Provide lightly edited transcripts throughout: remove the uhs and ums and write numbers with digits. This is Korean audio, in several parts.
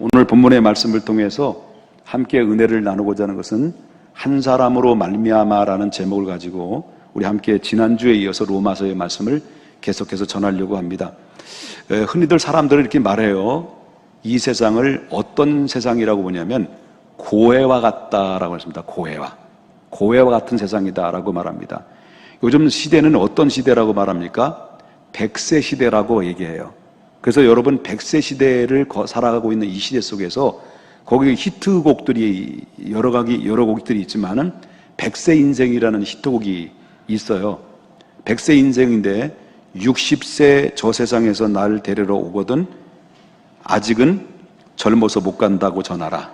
오늘 본문의 말씀을 통해서 함께 은혜를 나누고자 하는 것은 한 사람으로 말미암아라는 제목을 가지고 우리 함께 지난주에 이어서 로마서의 말씀을 계속해서 전하려고 합니다. 흔히들 사람들은 이렇게 말해요. 이 세상을 어떤 세상이라고 보냐면 고해와 같다라고 했습니다. 고해와 같은 세상이다라고 말합니다. 요즘 시대는 어떤 시대라고 말합니까? 100세 시대라고 얘기해요. 그래서 여러분 100세 시대를 살아가고 있는 이 시대 속에서 거기 히트곡들이 여러 곡들이 있지만은 100세 인생이라는 히트곡이 있어요. 100세 인생인데 60세 저 세상에서 날 데리러 오거든 아직은 젊어서 못 간다고 전하라.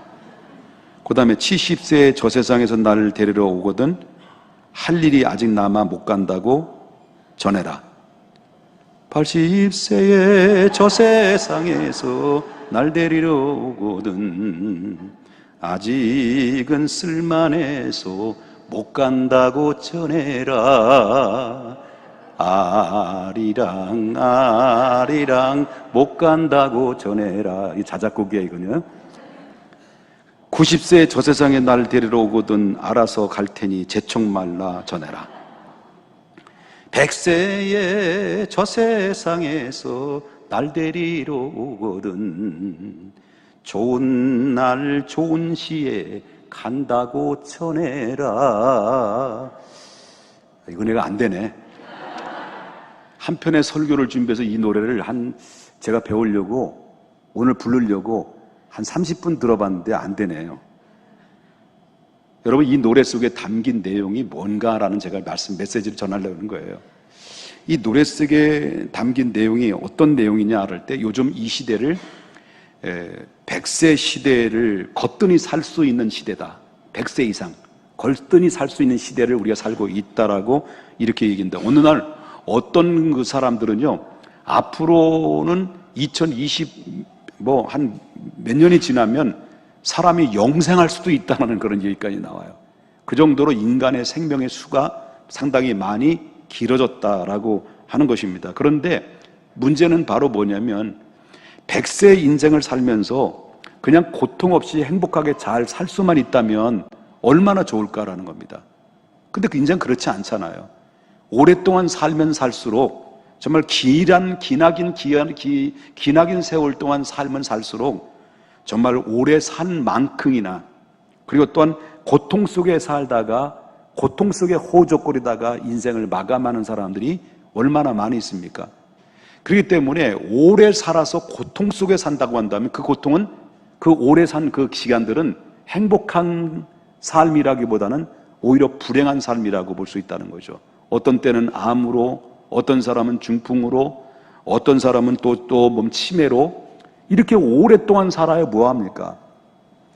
그 다음에 70세 저 세상에서 날 데리러 오거든 할 일이 아직 남아 못 간다고 전해라. 80세의 저 세상에서 날 데리러 오거든 아직은 쓸만해서 못 간다고 전해라. 아리랑 아리랑 못 간다고 전해라. 이 자작곡이야 이거는. 90세 저 세상에 날 데리러 오거든 알아서 갈 테니 재촉 말라 전해라. 100세의 저 세상에서 날 데리러 오거든 좋은 날 좋은 시에 간다고 전해라. 이거 내가 안 되네. 한 편의 설교를 준비해서 이 노래를 제가 배우려고 오늘 부르려고 한 30분 들어봤는데 안 되네요. 여러분 이 노래 속에 담긴 내용이 뭔가라는 제가 메시지를 전하려고 하는 거예요. 이 노래 속에 담긴 내용이 어떤 내용이냐 할 때 요즘 이 시대를 100세 시대를 거뜬히 살 수 있는 시대다. 100세 이상 거뜬히 살 수 있는 시대를 우리가 살고 있다라고 이렇게 얘기한다. 어느 날 어떤 그 사람들은요 앞으로는 2020 한 몇 년이 지나면 사람이 영생할 수도 있다는 그런 얘기까지 나와요. 그 정도로 인간의 생명의 수가 상당히 많이 길어졌다라고 하는 것입니다. 그런데 문제는 바로 뭐냐면 100세 인생을 살면서 그냥 고통 없이 행복하게 잘 살 수만 있다면 얼마나 좋을까라는 겁니다. 근데 그 인생 그렇지 않잖아요. 오랫동안 살면 살수록 정말 기나긴 세월 동안 살면 살수록 정말 오래 산 만큼이나 그리고 또한 고통 속에 살다가 고통 속에 호적거리다가 인생을 마감하는 사람들이 얼마나 많이 있습니까? 그렇기 때문에 오래 살아서 고통 속에 산다고 한다면 그 고통은 그 오래 산 그 시간들은 행복한 삶이라기보다는 오히려 불행한 삶이라고 볼 수 있다는 거죠. 어떤 때는 암으로, 어떤 사람은 중풍으로, 어떤 사람은 또 치매로 이렇게 오랫동안 살아야 뭐합니까?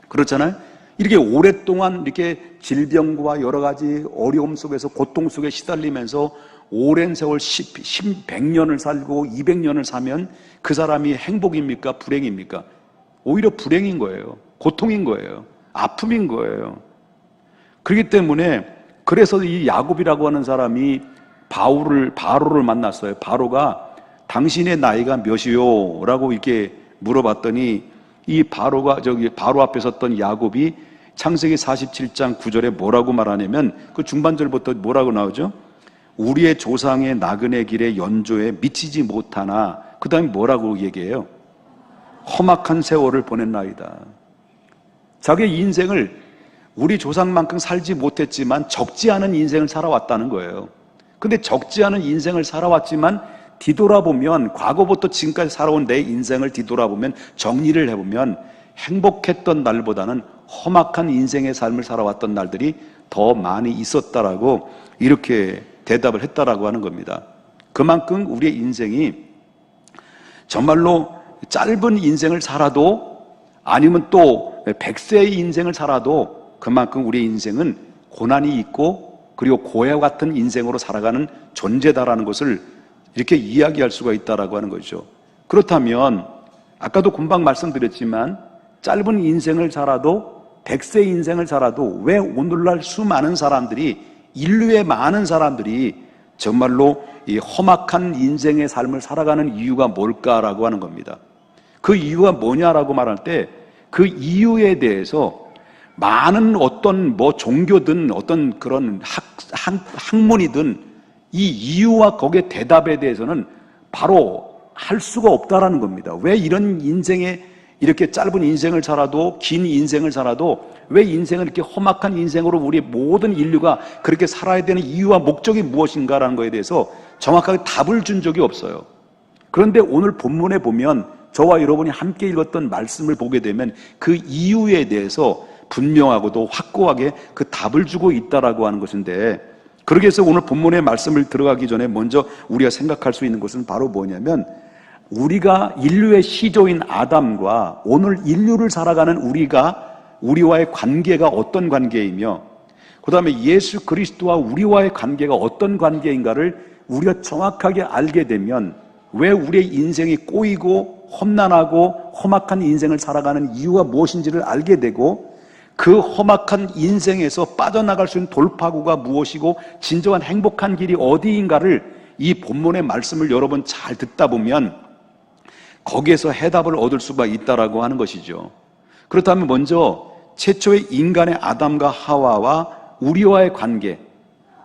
그렇잖아요? 이렇게 오랫동안 이렇게 질병과 여러 가지 어려움 속에서 고통 속에 시달리면서 오랜 세월 100년을 살고 200년을 사면 그 사람이 행복입니까? 불행입니까? 오히려 불행인 거예요. 고통인 거예요. 아픔인 거예요. 그렇기 때문에 그래서 이 야곱이라고 하는 사람이 바로를 만났어요. 바로가 당신의 나이가 몇이요? 라고 이렇게 물어봤더니 이 바로 앞에 섰던 야곱이 창세기 47장 9절에 뭐라고 말하냐면 그 중반절부터 뭐라고 나오죠? 우리의 조상의 나그네 길의 연조에 미치지 못하나 그 다음에 뭐라고 얘기해요? 험악한 세월을 보냈나이다. 자기의 인생을 우리 조상만큼 살지 못했지만 적지 않은 인생을 살아왔다는 거예요. 근데 적지 않은 인생을 살아왔지만 뒤돌아보면 과거부터 지금까지 살아온 내 인생을 뒤돌아보면 정리를 해보면 행복했던 날보다는 험악한 인생의 삶을 살아왔던 날들이 더 많이 있었다라고 이렇게 대답을 했다라고 하는 겁니다. 그만큼 우리의 인생이 정말로 짧은 인생을 살아도 아니면 또 100세의 인생을 살아도 그만큼 우리의 인생은 고난이 있고 그리고 고해와 같은 인생으로 살아가는 존재다라는 것을 이렇게 이야기할 수가 있다라고 하는 거죠. 그렇다면 아까도 금방 말씀드렸지만 짧은 인생을 살아도 100세 인생을 살아도 왜 오늘날 수많은 사람들이 인류의 많은 사람들이 정말로 이 험악한 인생의 삶을 살아가는 이유가 뭘까라고 하는 겁니다. 그 이유가 뭐냐라고 말할 때 그 이유에 대해서 많은 어떤 종교든 어떤 그런 학문이든 이 이유와 거기에 대답에 대해서는 바로 할 수가 없다라는 겁니다. 왜 이런 인생에 이렇게 짧은 인생을 살아도 긴 인생을 살아도 왜 인생을 이렇게 험악한 인생으로 우리 모든 인류가 그렇게 살아야 되는 이유와 목적이 무엇인가라는 거에 대해서 정확하게 답을 준 적이 없어요. 그런데 오늘 본문에 보면 저와 여러분이 함께 읽었던 말씀을 보게 되면 그 이유에 대해서 분명하고도 확고하게 그 답을 주고 있다라고 하는 것인데, 그러기 위해서 오늘 본문의 말씀을 들어가기 전에 먼저 우리가 생각할 수 있는 것은 바로 뭐냐면, 우리가 인류의 시조인 아담과 오늘 인류를 살아가는 우리와의 관계가 어떤 관계이며, 그 다음에 예수 그리스도와 우리와의 관계가 어떤 관계인가를 우리가 정확하게 알게 되면 왜 우리의 인생이 꼬이고 험난하고 험악한 인생을 살아가는 이유가 무엇인지를 알게 되고, 그 험악한 인생에서 빠져나갈 수 있는 돌파구가 무엇이고 진정한 행복한 길이 어디인가를 이 본문의 말씀을 여러 번 잘 듣다 보면 거기에서 해답을 얻을 수가 있다라고 하는 것이죠. 그렇다면 먼저 최초의 인간의 아담과 하와와 우리와의 관계,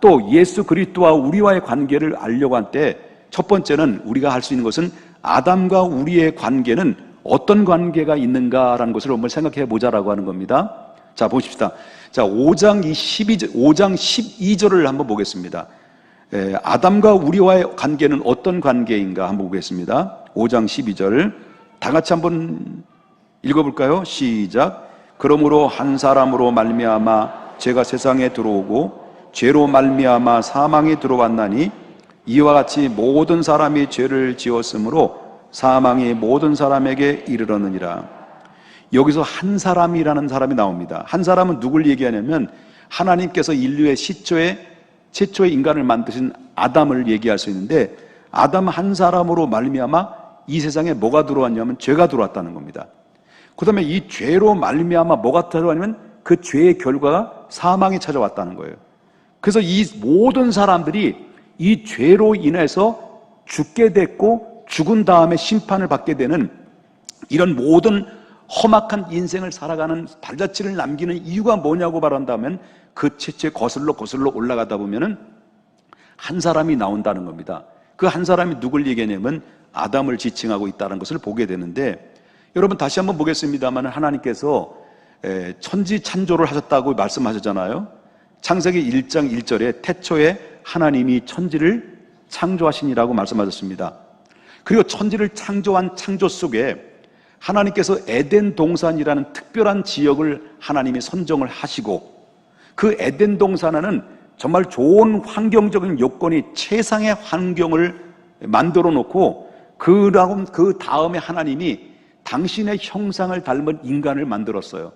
또 예수 그리스도와 우리와의 관계를 알려고 할 때 첫 번째는 우리가 할 수 있는 것은 아담과 우리의 관계는 어떤 관계가 있는가라는 것을 한번 생각해 보자라고 하는 겁니다. 자, 보십시다. 자, 5장 12절을 한번 보겠습니다. 아담과 우리와의 관계는 어떤 관계인가 한번 보겠습니다. 5장 12절 다 같이 한번 읽어볼까요? 시작. 그러므로 한 사람으로 말미암아 죄가 세상에 들어오고 죄로 말미암아 사망이 들어왔나니 이와 같이 모든 사람이 죄를 지었으므로 사망이 모든 사람에게 이르렀느니라. 여기서 한 사람이라는 사람이 나옵니다. 한 사람은 누굴 얘기하냐면 하나님께서 인류의 최초의 인간을 만드신 아담을 얘기할 수 있는데, 아담 한 사람으로 말미암아 이 세상에 뭐가 들어왔냐면 죄가 들어왔다는 겁니다. 그 다음에 이 죄로 말미암아 뭐가 들어왔냐면 그 죄의 결과가 사망이 찾아왔다는 거예요. 그래서 이 모든 사람들이 이 죄로 인해서 죽게 됐고 죽은 다음에 심판을 받게 되는 이런 모든 험악한 인생을 살아가는 발자취를 남기는 이유가 뭐냐고 말한다면 그 채채 거슬러 올라가다 보면은 한 사람이 나온다는 겁니다. 그 한 사람이 누굴 얘기하냐면 아담을 지칭하고 있다는 것을 보게 되는데, 여러분 다시 한번 보겠습니다만 하나님께서 천지 창조를 하셨다고 말씀하셨잖아요. 창세기 1장 1절에 태초에 하나님이 천지를 창조하시니라고 말씀하셨습니다. 그리고 천지를 창조한 창조 속에 하나님께서 에덴 동산이라는 특별한 지역을 하나님이 선정을 하시고, 그 에덴 동산에는 정말 좋은 환경적인 요건이 최상의 환경을 만들어 놓고 그 다음에 하나님이 당신의 형상을 닮은 인간을 만들었어요.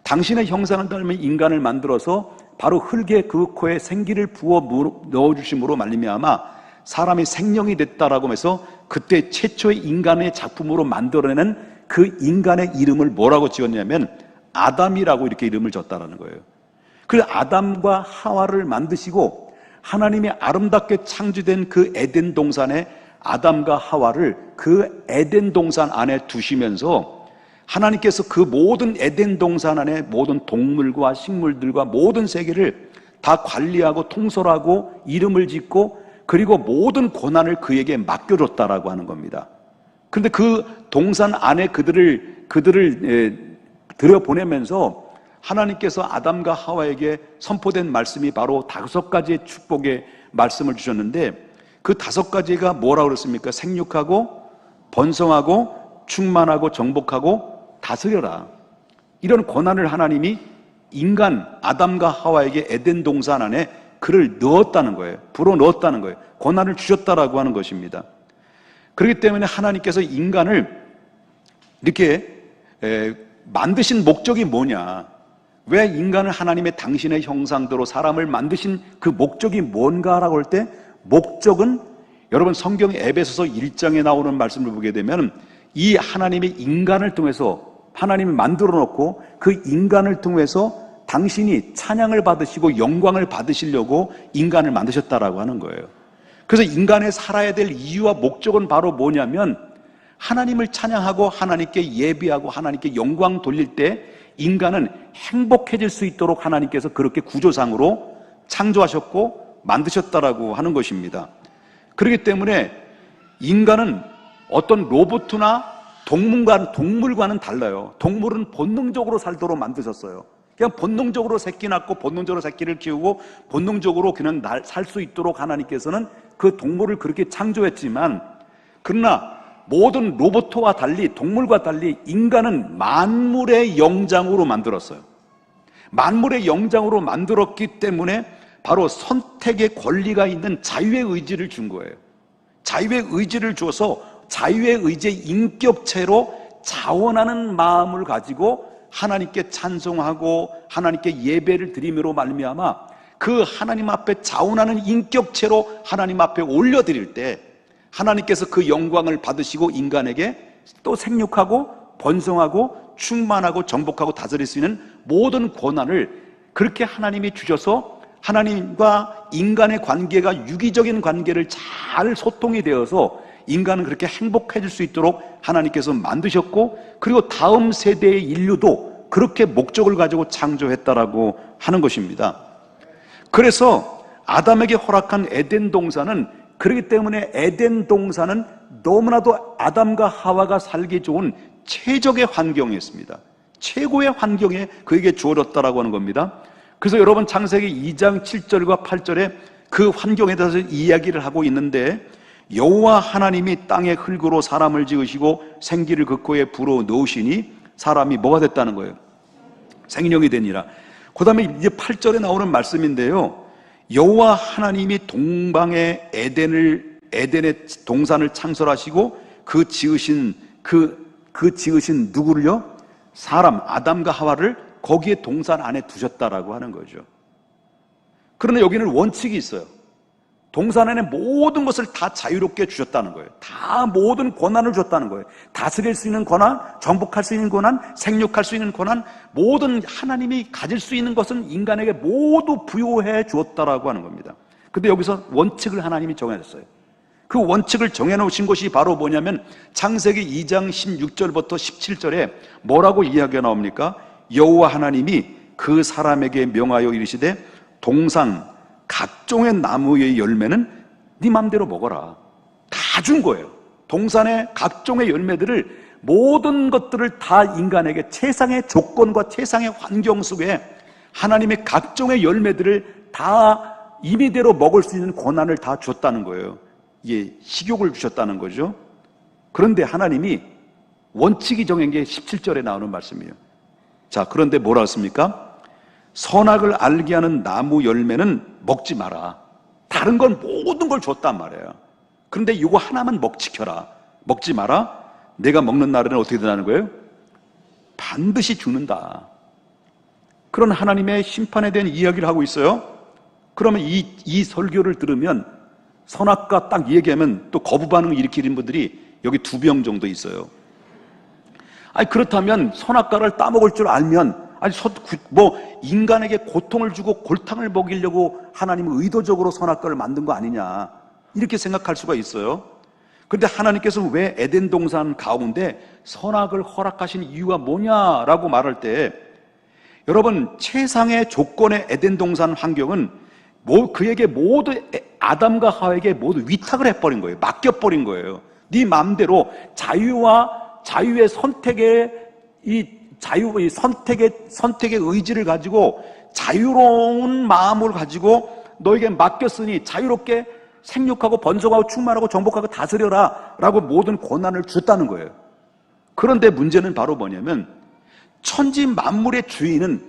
당신의 형상을 닮은 인간을 만들어서 바로 흙에 그 코에 생기를 부어 넣어주심으로 말미암아 사람이 생명이 됐다라고 해서 그때 최초의 인간의 작품으로 만들어내는 그 인간의 이름을 뭐라고 지었냐면 아담이라고 이렇게 이름을 줬다라는 거예요. 그 아담과 하와를 만드시고 하나님이 아름답게 창조된 그 에덴 동산에 아담과 하와를 그 에덴 동산 안에 두시면서 하나님께서 그 모든 에덴 동산 안에 모든 동물과 식물들과 모든 세계를 다 관리하고 통솔하고 이름을 짓고 그리고 모든 고난을 그에게 맡겨줬다라고 하는 겁니다. 그런데 그 동산 안에 그들을 들여보내면서 하나님께서 아담과 하와에게 선포된 말씀이 바로 5가지의 축복의 말씀을 주셨는데, 그 5가지가 뭐라고 그랬습니까? 생육하고 번성하고 충만하고 정복하고 다스려라. 이런 권한을 하나님이 인간 아담과 하와에게 에덴 동산 안에 그를 넣었다는 거예요. 불어 넣었다는 거예요. 권한을 주셨다라고 하는 것입니다. 그렇기 때문에 하나님께서 인간을 이렇게 만드신 목적이 뭐냐? 왜 인간을 하나님의 당신의 형상대로 사람을 만드신 그 목적이 뭔가라고 할 때, 목적은 여러분 성경 에베소서 1장에 나오는 말씀을 보게 되면 이 하나님의 인간을 통해서 하나님이 만들어 놓고 그 인간을 통해서 당신이 찬양을 받으시고 영광을 받으시려고 인간을 만드셨다라고 하는 거예요. 그래서 인간의 살아야 될 이유와 목적은 바로 뭐냐면 하나님을 찬양하고 하나님께 예배하고 하나님께 영광 돌릴 때 인간은 행복해질 수 있도록 하나님께서 그렇게 구조상으로 창조하셨고 만드셨다라고 하는 것입니다. 그렇기 때문에 인간은 어떤 로봇이나 동물과는 달라요. 동물은 본능적으로 살도록 만드셨어요. 그냥 본능적으로 새끼 낳고 본능적으로 새끼를 키우고 본능적으로 그냥 살 수 있도록 하나님께서는 그 동물을 그렇게 창조했지만, 그러나 모든 로봇과 달리 동물과 달리 인간은 만물의 영장으로 만들었어요. 만물의 영장으로 만들었기 때문에 바로 선택의 권리가 있는 자유의 의지를 준 거예요. 자유의 의지를 줘서 자유의 의지의 인격체로 자원하는 마음을 가지고 하나님께 찬송하고 하나님께 예배를 드림으로 말미암아 그 하나님 앞에 자원하는 인격체로 하나님 앞에 올려드릴 때 하나님께서 그 영광을 받으시고 인간에게 또 생육하고 번성하고 충만하고 정복하고 다스릴 수 있는 모든 권한을 그렇게 하나님이 주셔서 하나님과 인간의 관계가 유기적인 관계를 잘 소통이 되어서 인간은 그렇게 행복해질 수 있도록 하나님께서 만드셨고, 그리고 다음 세대의 인류도 그렇게 목적을 가지고 창조했다라고 하는 것입니다. 그래서 아담에게 허락한 에덴 동산은, 그렇기 때문에 에덴 동산은 너무나도 아담과 하와가 살기 좋은 최적의 환경이었습니다. 최고의 환경에 그에게 주어졌다라고 하는 겁니다. 그래서 여러분 창세기 2장 7절과 8절에 그 환경에 대해서 이야기를 하고 있는데, 여호와 하나님이 땅의 흙으로 사람을 지으시고 생기를 그 코에 불어 넣으시니 사람이 뭐가 됐다는 거예요? 생명이 되니라. 그 다음에 이제 8절에 나오는 말씀인데요, 여호와 하나님이 동방의 에덴의 동산을 창설하시고 그 지으신 누구를요? 사람 아담과 하와를 거기에 동산 안에 두셨다라고 하는 거죠. 그러나 여기는 원칙이 있어요. 동산 안에 모든 것을 다 자유롭게 주셨다는 거예요. 다 모든 권한을 줬다는 거예요. 다스릴 수 있는 권한, 정복할 수 있는 권한, 생육할 수 있는 권한, 모든 하나님이 가질 수 있는 것은 인간에게 모두 부여해 주었다라고 하는 겁니다. 근데 여기서 원칙을 하나님이 정해졌어요. 그 원칙을 정해놓으신 것이 바로 뭐냐면 창세기 2장 16절부터 17절에 뭐라고 이야기가 나옵니까? 여호와 하나님이 그 사람에게 명하여 이르시되 동산 각종의 나무의 열매는 네 맘대로 먹어라. 다 준 거예요. 동산의 각종의 열매들을, 모든 것들을 다 인간에게 최상의 조건과 최상의 환경 속에 하나님의 각종의 열매들을 다 임의대로 먹을 수 있는 권한을 다 줬다는 거예요. 이게 식욕을 주셨다는 거죠. 그런데 하나님이 원칙이 정한 게 17절에 나오는 말씀이에요. 자, 그런데 뭐라 했습니까? 선악을 알게 하는 나무 열매는 먹지 마라. 다른 건 모든 걸 줬단 말이에요. 그런데 이거 하나만 지켜라. 먹지 마라. 내가 먹는 날에는 어떻게 되는 거예요? 반드시 죽는다. 그런 하나님의 심판에 대한 이야기를 하고 있어요. 그러면 이 설교를 들으면 선악과 딱 얘기하면 또 거부 반응을 일으키는 분들이 여기 2명 정도 있어요. 아니, 그렇다면 선악과를 따먹을 줄 알면, 아니, 인간에게 고통을 주고 골탕을 먹이려고 하나님은 의도적으로 선악과를 만든 거 아니냐, 이렇게 생각할 수가 있어요. 그런데 하나님께서 왜 에덴 동산 가운데 선악을 허락하신 이유가 뭐냐라고 말할 때, 여러분, 최상의 조건의 에덴 동산 환경은 그에게 모두, 아담과 하와에게 모두 위탁을 해버린 거예요. 맡겨버린 거예요. 네 마음대로 자유의 선택의 선택의 의지를 가지고 자유로운 마음을 가지고 너에게 맡겼으니 자유롭게 생육하고 번성하고 충만하고 정복하고 다스려라 라고 모든 권한을 줬다는 거예요. 그런데 문제는 바로 뭐냐면 천지 만물의 주인은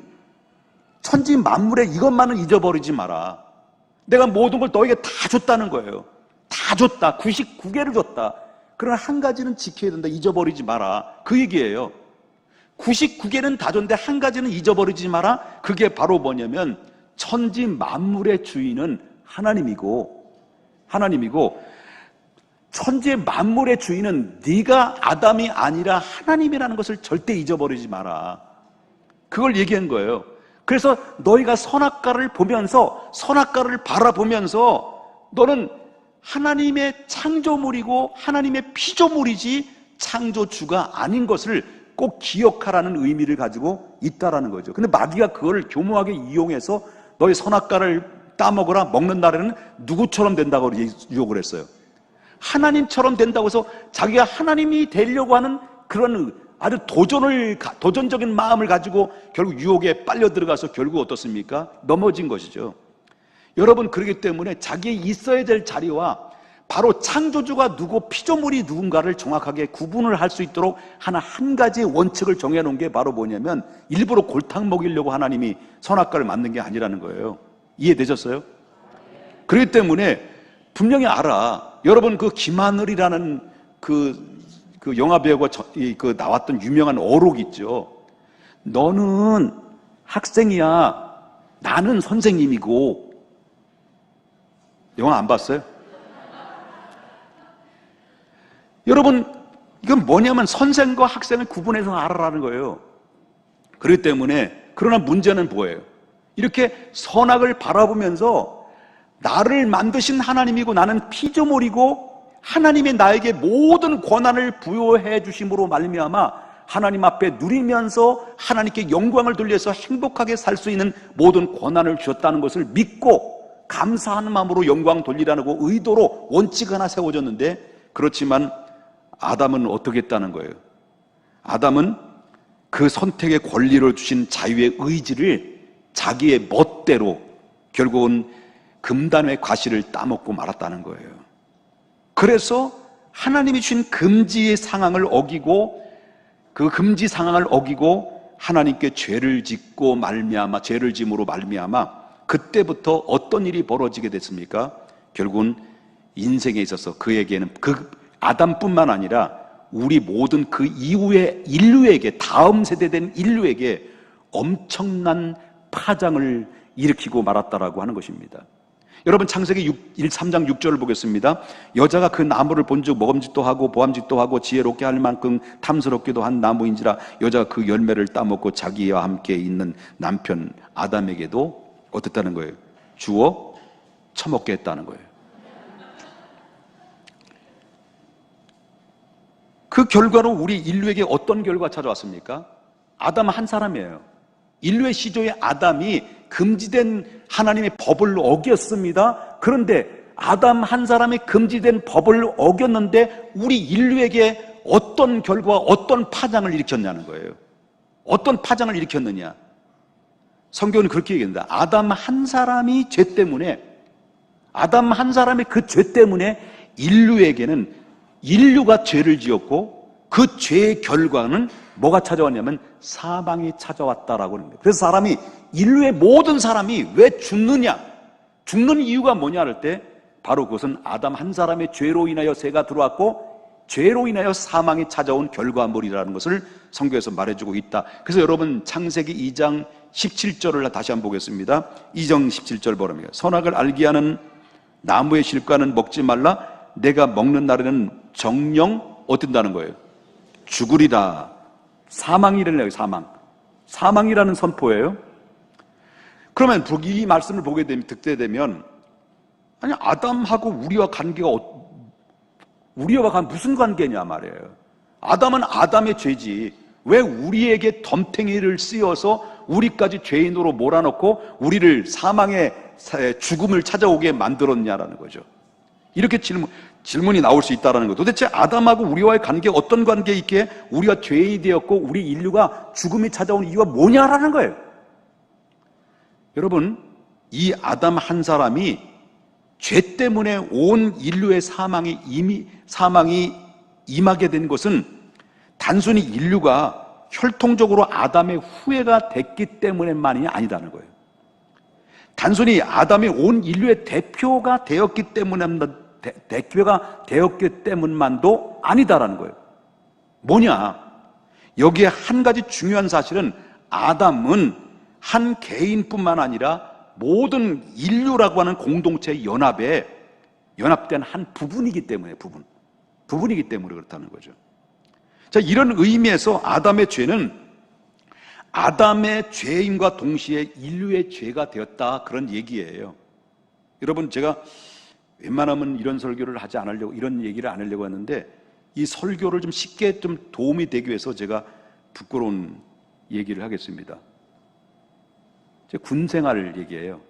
천지 만물의 이것만은 잊어버리지 마라. 내가 모든 걸 너에게 다 줬다는 거예요. 다 줬다. 99개를 줬다. 그러나 한 가지는 지켜야 된다. 잊어버리지 마라. 그 얘기예요. 99개는 다 줬는데 한 가지는 잊어버리지 마라. 그게 바로 뭐냐면 천지 만물의 주인은 하나님이고 천지 만물의 주인은 네가 아담이 아니라 하나님이라는 것을 절대 잊어버리지 마라. 그걸 얘기한 거예요. 그래서 너희가 선악과를 바라보면서 너는 하나님의 창조물이고 하나님의 피조물이지 창조주가 아닌 것을 꼭 기억하라는 의미를 가지고 있다라는 거죠. 근데 마귀가 그걸 교묘하게 이용해서 너희 선악과를 따먹으라, 먹는 날에는 누구처럼 된다고 유혹을 했어요. 하나님처럼 된다고 해서 자기가 하나님이 되려고 하는 그런 아주 도전적인 마음을 가지고 결국 유혹에 빨려 들어가서 결국 어떻습니까? 넘어진 것이죠. 여러분, 그렇기 때문에 자기의 있어야 될 자리와 바로 창조주가 누구, 피조물이 누군가를 정확하게 구분을 할 수 있도록 하는 한 가지 원칙을 정해놓은 게 바로 뭐냐면 일부러 골탕 먹이려고 하나님이 선악과를 만든 게 아니라는 거예요. 이해되셨어요? 그렇기 때문에 분명히 알아. 여러분, 그 김하늘이라는 그 영화 배우가 나왔던 유명한 어록 있죠. 너는 학생이야, 나는 선생님이고. 영화 안 봤어요? 여러분, 이건 뭐냐면 선생과 학생을 구분해서 알아라는 거예요. 그렇기 때문에, 그러나 문제는 뭐예요? 이렇게 선악을 바라보면서 나를 만드신 하나님이고 나는 피조물이고 하나님이 나에게 모든 권한을 부여해 주심으로 말미암아 하나님 앞에 누리면서 하나님께 영광을 돌려서 행복하게 살 수 있는 모든 권한을 주셨다는 것을 믿고 감사하는 마음으로 영광 돌리라는 의도로 원칙 하나 세워졌는데, 그렇지만 아담은 어떻게 했다는 거예요? 아담은 그 선택의 권리를 주신 자유의 의지를 자기의 멋대로 결국은 금단의 과실을 따먹고 말았다는 거예요. 그래서 하나님이 주신 금지의 상황을 어기고 그 금지 상황을 어기고 하나님께 죄를 짓고 말미암아, 죄를 짐으로 말미암아 그때부터 어떤 일이 벌어지게 됐습니까? 결국은 인생에 있어서 그에게는 그 아담뿐만 아니라 우리 모든 그 이후의 인류에게, 다음 세대된 인류에게 엄청난 파장을 일으키고 말았다라고 하는 것입니다. 여러분, 창세기 3장 6절을 보겠습니다. 여자가 그 나무를 본즉 먹음직도 하고 보암직도 하고 지혜롭게 할 만큼 탐스럽기도 한 나무인지라 여자가 그 열매를 따먹고 자기와 함께 있는 남편 아담에게도 어땠다는 거예요? 주어 처먹게 했다는 거예요. 그 결과로 우리 인류에게 어떤 결과가 찾아왔습니까? 아담 한 사람이에요. 인류의 시조의 아담이 금지된 하나님의 법을 어겼습니다. 그런데 아담 한 사람이 금지된 법을 어겼는데 우리 인류에게 어떤 결과와 어떤 파장을 일으켰냐는 거예요. 어떤 파장을 일으켰느냐? 성경은 그렇게 얘기합니다. 아담 한 사람이 죄 때문에, 아담 한 사람의 그 죄 때문에 인류가 죄를 지었고 그 죄의 결과는 뭐가 찾아왔냐면 사망이 찾아왔다라고 합니다. 그래서 인류의 모든 사람이 왜 죽느냐? 죽는 이유가 뭐냐 할 때 바로 그것은 아담 한 사람의 죄로 인하여 죄가 들어왔고 죄로 인하여 사망이 찾아온 결과물이라는 것을 성경에서 말해주고 있다. 그래서 여러분, 창세기 2장 17절을 다시 한번 보겠습니다. 2장 17절 보랍니다. 선악을 알게 하는 나무의 실과는 먹지 말라. 내가 먹는 날에는 정령 어떤다는 거예요? 죽으리다. 사망이라는 사망이라는 선포예요. 그러면 이 말씀을 듣게 되면, 아니, 아담하고 우리와 관계가 무슨 관계냐 말이에요. 아담은 아담의 죄지 왜 우리에게 덤탱이를 씌워서 우리까지 죄인으로 몰아넣고 우리를 사망의 죽음을 찾아오게 만들었냐라는 거죠. 이렇게 질문이 나올 수 있다는 거. 도대체 아담하고 우리와의 관계가 어떤 관계에 있기에 우리가 죄인이 되었고 우리 인류가 죽음이 찾아온 이유가 뭐냐라는 거예요. 여러분, 이 아담 한 사람이 죄 때문에 온 인류의 사망이 임하게 된 것은 단순히 인류가 혈통적으로 아담의 후예가 됐기 때문에만이 아니다는 거예요. 단순히 아담이 온 인류의 대표가 되었기 때문만도 아니다라는 거예요. 뭐냐? 여기에 한 가지 중요한 사실은 아담은 한 개인뿐만 아니라 모든 인류라고 하는 공동체의 연합된 한 부분이기 때문에 부분이기 때문에 그렇다는 거죠. 자, 이런 의미에서 아담의 죄는 아담의 죄인과 동시에 인류의 죄가 되었다, 그런 얘기예요. 여러분, 제가 웬만하면 이런 설교를 하지 않으려고, 이런 얘기를 안 하려고 했는데 이 설교를 좀 쉽게 좀 도움이 되기 위해서 제가 부끄러운 얘기를 하겠습니다. 제 군 생활 얘기예요.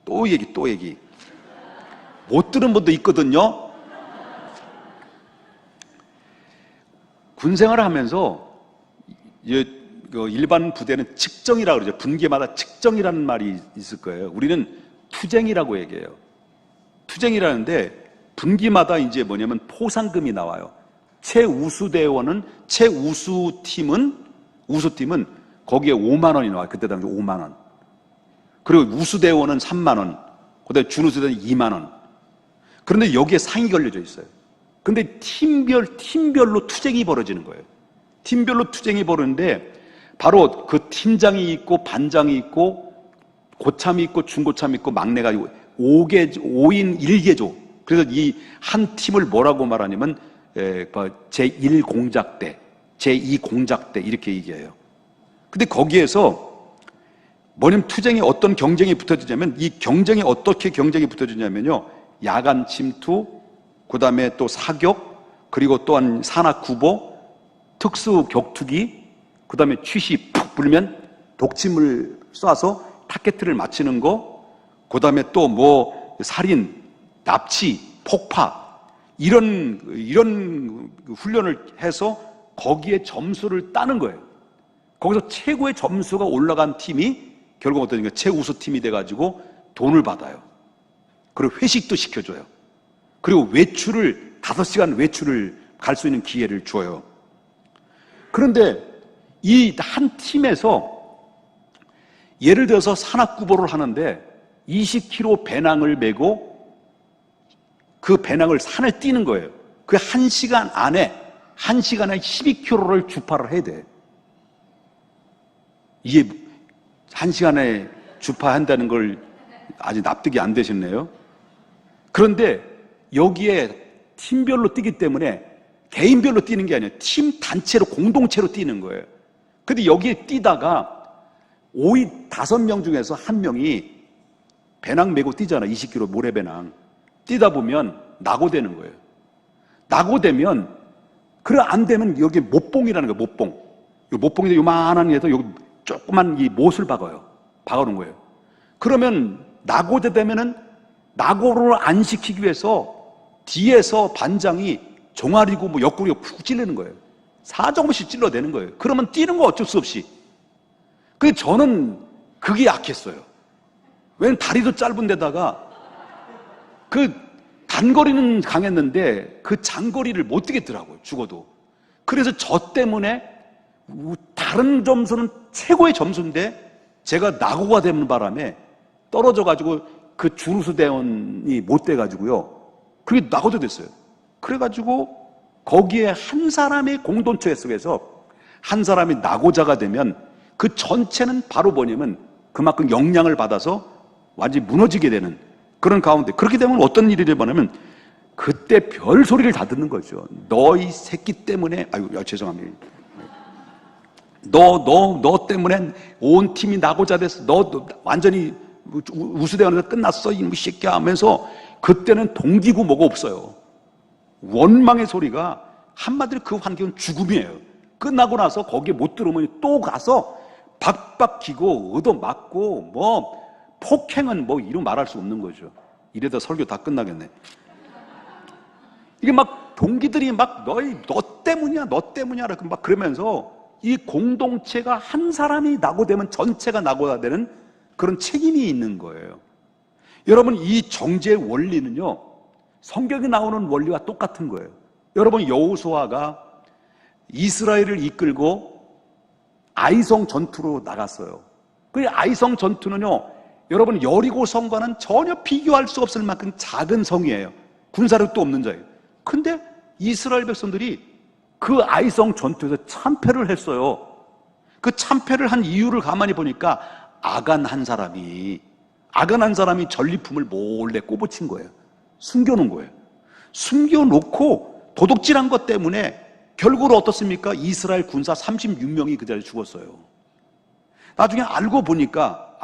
또 얘기. 못 들은 분도 있거든요. 군 생활을 하면서 일반 부대는 측정이라고 그러죠. 분기마다 측정이라는 말이 있을 거예요. 우리는 투쟁이라고 얘기해요. 투쟁이라는데 분기마다 이제 뭐냐면 포상금이 나와요. 최우수대원은 우수팀은 거기에 5만 원이 나와요. 그때 당시 5만 원. 그리고 우수대원은 3만 원. 그다음에 준우수대원은 2만 원. 그런데 여기에 상이 걸려져 있어요. 근데 팀별로 투쟁이 벌어지는 거예요. 팀별로 투쟁이 벌어지는데 바로 그 팀장이 있고 반장이 있고 고참이 있고 중고참이 있고 막내가 있고 5인 1개조. 그래서 이 한 팀을 뭐라고 말하냐면 제1공작대, 제2공작대 이렇게 얘기해요. 근데 거기에서 뭐냐면 투쟁이 어떤 경쟁이 붙어지냐면 이 경쟁이 어떻게 경쟁이 붙어지냐면요. 야간 침투, 그 다음에 또 사격, 그리고 또한 산악구보, 특수 격투기, 그 다음에 취시 푹 불면 독침을 쏴서 타켓을 맞히는 거, 그 다음에 또 뭐 살인, 납치, 폭파 이런 훈련을 해서 거기에 점수를 따는 거예요. 거기서 최고의 점수가 올라간 팀이 결국 어떠니까 최우수 팀이 돼가지고 돈을 받아요. 그리고 회식도 시켜줘요. 그리고 5시간 외출을 갈 수 있는 기회를 줘요. 그런데 이 한 팀에서 예를 들어서 산악구보를 하는데 20km 배낭을 메고 그 배낭을 산을 뛰는 거예요. 그 1시간 안에 12km를 주파를 해야 돼. 이게 1시간에 주파한다는 걸 아직 납득이 안 되셨네요. 그런데 여기에 팀별로 뛰기 때문에 개인별로 뛰는 게 아니에요. 팀 단체로 공동체로 뛰는 거예요. 근데 여기에 뛰다가 5명 중에서 1명이 배낭 메고 뛰잖아. 20km 모래배낭. 뛰다 보면 낙오되는 거예요. 낙오되면 그래 안 되면 여기 못봉이라는 거예요. 못봉인데 요만한 애도 여기 조그만 이 못을 박아놓은 거예요. 그러면 낙오되면은 낙오를 안 시키기 위해서 뒤에서 반장이 종아리고 뭐 옆구리가 푹 찔르는 거예요. 사정없이 찔러대는 거예요. 그러면 뛰는 거 어쩔 수 없이. 근데 저는 그게 약했어요. 왜냐면 다리도 짧은 데다가 그 단거리는 강했는데 그 장거리를 못 뛰겠더라고요. 죽어도. 그래서 저 때문에 다른 점수는 최고의 점수인데 제가 낙오가 되는 바람에 떨어져가지고 그 주루수 대원이 못 돼가지고요. 그게 낙오도 됐어요. 그래가지고 거기에 한 사람의 공동체 속에서 한 사람이 낙오자가 되면 그 전체는 바로 뭐냐면 그만큼 영향을 받아서 완전히 무너지게 되는 그런 가운데 그렇게 되면 어떤 일이 되냐면 그때 별 소리를 다 듣는 거죠. 너 이 새끼 때문에 죄송합니다. 너 때문에 온 팀이 낙오자 됐어. 너 완전히 우수대원에서 끝났어 이 새끼야 하면서 그때는 동기고 뭐가 없어요. 원망의 소리가 한마디로 그 환경은 죽음이에요. 끝나고 나서 거기에 못 들어오면 또 가서 박박히고 얻어맞고 뭐 폭행은 뭐 이루 말할 수 없는 거죠. 이래다 설교 다 끝나겠네. 이게 막 동기들이 막 너 때문이야 이렇게 막 그러면서 이 공동체가 한 사람이 낙오되면 전체가 낙오가 되는 그런 책임이 있는 거예요. 여러분 이 정죄의 원리는요 성경에 나오는 원리와 똑같은 거예요. 여러분 여호수아가 이스라엘을 이끌고 아이성 전투로 나갔어요. 그 아이성 전투는요 여러분 여리고 성과는 전혀 비교할 수 없을 만큼 작은 성이에요. 군사력도 없는 자예요. 근데 이스라엘 백성들이 그 아이성 전투에서 참패를 했어요. 그 참패를 한 이유를 가만히 보니까 아간 한 사람이 전리품을 몰래 꼬부친 거예요. 숨겨놓은 거예요. 숨겨놓고 도둑질한 것 때문에 결국은 어떻습니까? 이스라엘 군사 36명이 그 자리에 죽었어요. 나중에 알고 보니까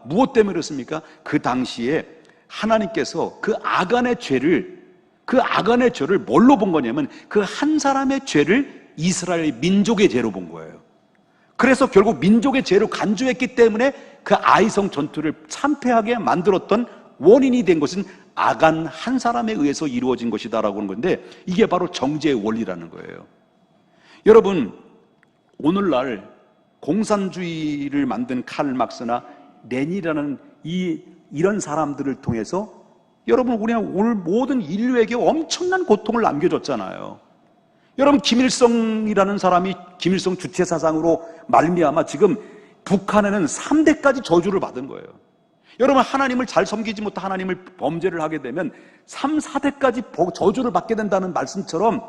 무엇 때문에 그렇습니까? 그 당시에 하나님께서 그 아간의 죄를 그 아간의 죄를 뭘로 본 거냐면 그 한 사람의 죄를 이스라엘 민족의 죄로 본 거예요. 그래서 결국 민족의 죄로 간주했기 때문에 그 아이성 전투를 참패하게 만들었던 원인이 된 것은 아간 한 사람에 의해서 이루어진 것이다라고 하는 건데, 이게 바로 정죄의 원리라는 거예요. 여러분, 오늘날 공산주의를 만든 칼 막스나 레닌이라는 이런 사람들을 통해서 여러분, 우리가 오늘 모든 인류에게 엄청난 고통을 남겨줬잖아요. 여러분, 김일성이라는 사람이 김일성 주체 사상으로 말미암아 지금 북한에는 3대까지 저주를 받은 거예요. 여러분, 하나님을 잘 섬기지 못한 하나님을 범죄를 하게 되면 3, 4대까지 저주를 받게 된다는 말씀처럼,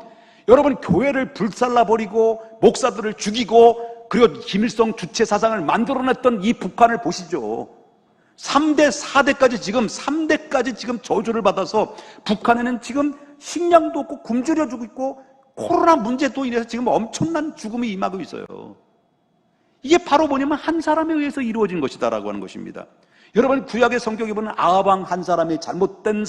여러분, 교회를 불살라버리고 목사들을 죽이고 그리고 김일성 주체 사상을 만들어냈던 이 북한을 보시죠. 3대, 4대까지 지금 저주를 받아서 북한에는 지금 식량도 없고 굶주려지고 있고 코로나 문제도 인해서 지금 엄청난 죽음이 임하고 있어요. 이게 바로 뭐냐면 한 사람에 의해서 이루어진 것이다라고 하는 것입니다. 여러분, 구약의 성경에 보면 아방 한 사람의 잘못된